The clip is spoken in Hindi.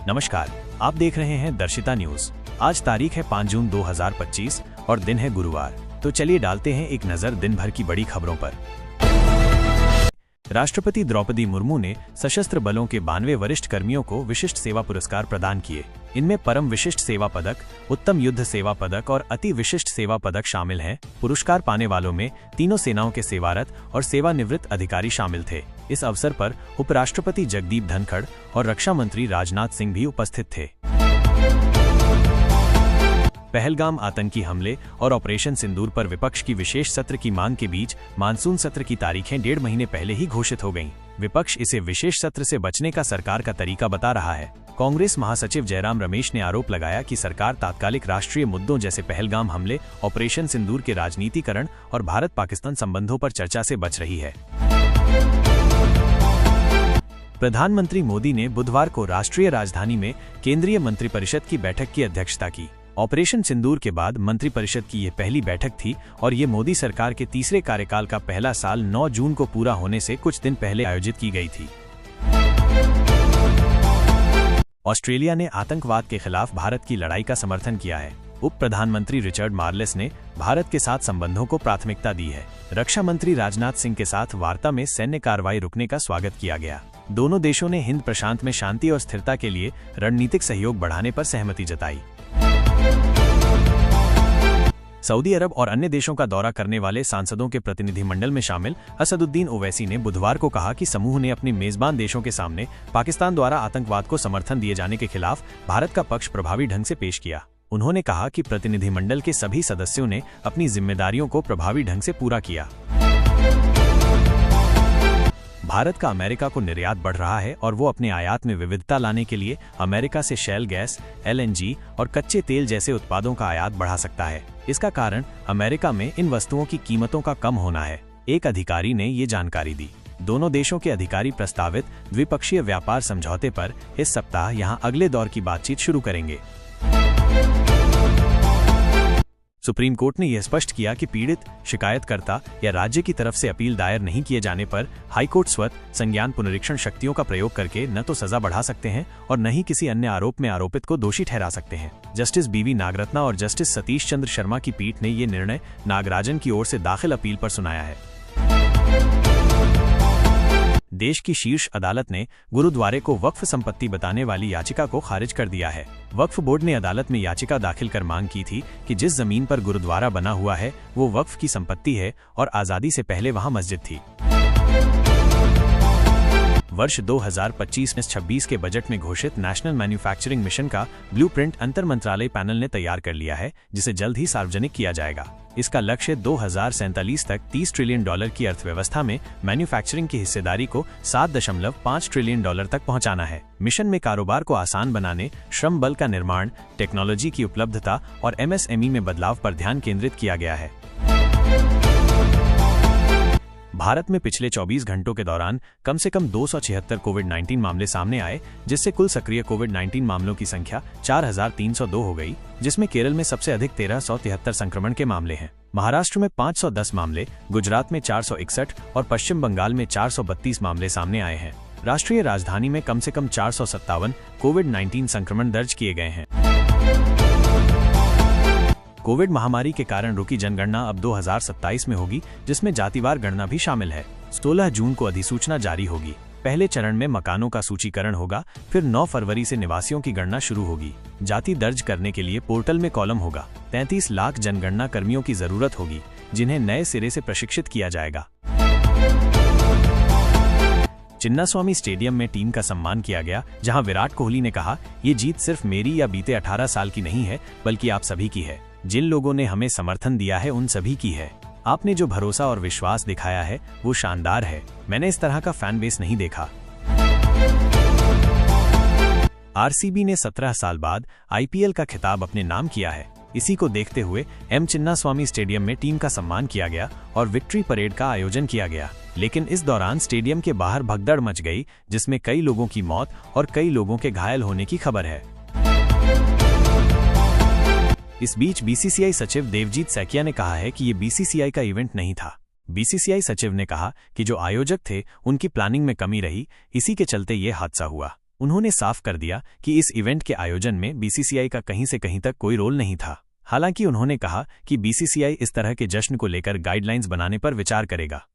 नमस्कार, आप देख रहे हैं दर्शिता न्यूज। आज तारीख है 5 जून 2025 और दिन है गुरुवार। तो चलिए डालते हैं एक नजर दिन भर की बड़ी खबरों पर। राष्ट्रपति द्रौपदी मुर्मू ने सशस्त्र बलों के 92 वरिष्ठ कर्मियों को विशिष्ट सेवा पुरस्कार प्रदान किए। इनमें परम विशिष्ट सेवा पदक, उत्तम युद्ध सेवा पदक और अति विशिष्ट सेवा पदक शामिल हैं। पुरस्कार पाने वालों में तीनों सेनाओं के सेवारत और सेवानिवृत्त अधिकारी शामिल थे। इस अवसर पर उपराष्ट्रपति जगदीप धनखड़ और रक्षा मंत्री राजनाथ सिंह भी उपस्थित थे। पहलगाम आतंकी हमले और ऑपरेशन सिंदूर पर विपक्ष की विशेष सत्र की मांग के बीच मानसून सत्र की तारीखें 1.5 महीने पहले ही घोषित हो गईं। विपक्ष इसे विशेष सत्र से बचने का सरकार का तरीका बता रहा है। कांग्रेस महासचिव जयराम रमेश ने आरोप लगाया कि सरकार तात्कालिक राष्ट्रीय मुद्दों जैसे पहलगाम हमले, ऑपरेशन सिंदूर के राजनीतिकरण और भारत-पाकिस्तान संबंधों पर चर्चा से बच रही है। प्रधानमंत्री मोदी ने बुधवार को राष्ट्रीय राजधानी में केंद्रीय मंत्रिपरिषद की बैठक की अध्यक्षता की। ऑपरेशन सिंदूर के बाद मंत्रिपरिषद की यह पहली बैठक थी और ये मोदी सरकार के तीसरे कार्यकाल का पहला साल 9 जून को पूरा होने से कुछ दिन पहले आयोजित की गई थी। ऑस्ट्रेलिया ने आतंकवाद के खिलाफ भारत की लड़ाई का समर्थन किया है। उप प्रधानमंत्री रिचर्ड मार्लेस ने भारत के साथ संबंधों को प्राथमिकता दी है। रक्षा मंत्री राजनाथ सिंह के साथ वार्ता में सैन्य कार्रवाई रुकने का स्वागत किया गया। दोनों देशों ने हिंद प्रशांत में शांति और स्थिरता के लिए रणनीतिक सहयोग बढ़ाने पर सहमति जताई। सऊदी अरब और अन्य देशों का दौरा करने वाले सांसदों के प्रतिनिधिमंडल में शामिल असदुद्दीन ओवैसी ने बुधवार को कहा कि समूह ने अपने मेजबान देशों के सामने पाकिस्तान द्वारा आतंकवाद को समर्थन दिए जाने के खिलाफ भारत का पक्ष प्रभावी ढंग से पेश किया। उन्होंने कहा कि प्रतिनिधिमंडल के सभी सदस्यों ने अपनी जिम्मेदारियों को प्रभावी ढंग से पूरा किया। भारत का अमेरिका को निर्यात बढ़ रहा है और वो अपने आयात में विविधता लाने के लिए अमेरिका से शैल गैस, LNG और कच्चे तेल जैसे उत्पादों का आयात बढ़ा सकता है। इसका कारण अमेरिका में इन वस्तुओं की कीमतों का कम होना है, एक अधिकारी ने ये जानकारी दी। दोनों देशों के अधिकारी प्रस्तावित द्विपक्षीय व्यापार समझौते पर इस सप्ताह यहां अगले दौर की बातचीत शुरू करेंगे। सुप्रीम कोर्ट ने यह स्पष्ट किया कि पीड़ित, शिकायतकर्ता या राज्य की तरफ से अपील दायर नहीं किए जाने पर हाईकोर्ट स्वत संज्ञान पुनरीक्षण शक्तियों का प्रयोग करके न तो सजा बढ़ा सकते हैं और न ही किसी अन्य आरोप में आरोपित को दोषी ठहरा सकते हैं। जस्टिस BV नागरत्ना और जस्टिस सतीश चंद्र शर्मा की पीठ ने ये निर्णय नागराजन की ओर से दाखिल अपील पर सुनाया है। देश की शीर्ष अदालत ने गुरुद्वारे को वक्फ संपत्ति बताने वाली याचिका को खारिज कर दिया है। वक्फ बोर्ड ने अदालत में याचिका दाखिल कर मांग की थी कि जिस जमीन पर गुरुद्वारा बना हुआ है वो वक्फ की संपत्ति है और आजादी से पहले वहां मस्जिद थी। वर्ष 2025-26 के बजट में घोषित नेशनल मैन्युफैक्चरिंग मिशन का ब्लूप्रिंट अंतर मंत्रालय पैनल ने तैयार कर लिया है, जिसे जल्द ही सार्वजनिक किया जाएगा। इसका लक्ष्य 2047 तक $30 ट्रिलियन की अर्थव्यवस्था में मैन्युफैक्चरिंग की हिस्सेदारी को $7.5 ट्रिलियन तक पहुंचाना है। मिशन में कारोबार को आसान बनाने, श्रम बल का निर्माण, टेक्नोलॉजी की उपलब्धता और MSME में बदलाव पर ध्यान केंद्रित किया गया है। भारत में पिछले 24 घंटों के दौरान कम से कम 276 कोविड-19 मामले सामने आए, जिससे कुल सक्रिय कोविड-19 मामलों की संख्या 4302 हो गई, जिसमें केरल में सबसे अधिक 1373 संक्रमण के मामले हैं। महाराष्ट्र में 510 मामले, गुजरात में 461 और पश्चिम बंगाल में 432 मामले सामने आए हैं। राष्ट्रीय राजधानी में कम से कम 457 कोविड-19 संक्रमण दर्ज किए गए हैं। कोविड महामारी के कारण रुकी जनगणना अब 2027 में होगी, जिसमें जातिवार गणना भी शामिल है। 16 जून को अधिसूचना जारी होगी। पहले चरण में मकानों का सूचीकरण होगा, फिर 9 फरवरी से निवासियों की गणना शुरू होगी। जाति दर्ज करने के लिए पोर्टल में कॉलम होगा। 33 लाख जनगणना कर्मियों की जरूरत होगी, जिन्हें नए सिरे से प्रशिक्षित किया जाएगा। चिन्नास्वामी स्टेडियम में टीम का सम्मान किया गया, जहां विराट कोहली ने कहा, ये जीत सिर्फ मेरी या बीते 18 साल की नहीं है, बल्कि आप सभी की है। जिन लोगों ने हमें समर्थन दिया है उन सभी की है। आपने जो भरोसा और विश्वास दिखाया है वो शानदार है। मैंने इस तरह का फैन बेस नहीं देखा। RCB ने 17 साल बाद IPL का खिताब अपने नाम किया है। इसी को देखते हुए चिन्नास्वामी स्टेडियम में टीम का सम्मान किया गया और विक्ट्री परेड का आयोजन किया गया। लेकिन इस दौरान स्टेडियम के बाहर भगदड़ मच गई, जिसमें कई लोगों की मौत और कई लोगों के घायल होने की खबर है। इस बीच BCCI सचिव देवजीत सैकिया ने कहा है कि ये BCCI का इवेंट नहीं था। BCCI सचिव ने कहा कि जो आयोजक थे उनकी प्लानिंग में कमी रही, इसी के चलते ये हादसा हुआ। उन्होंने साफ कर दिया कि इस इवेंट के आयोजन में बीसीसीआई का कहीं से कहीं तक कोई रोल नहीं था। हालांकि उन्होंने कहा कि बीसीसीआई इस तरह के जश्न को लेकर गाइडलाइंस बनाने पर विचार करेगा।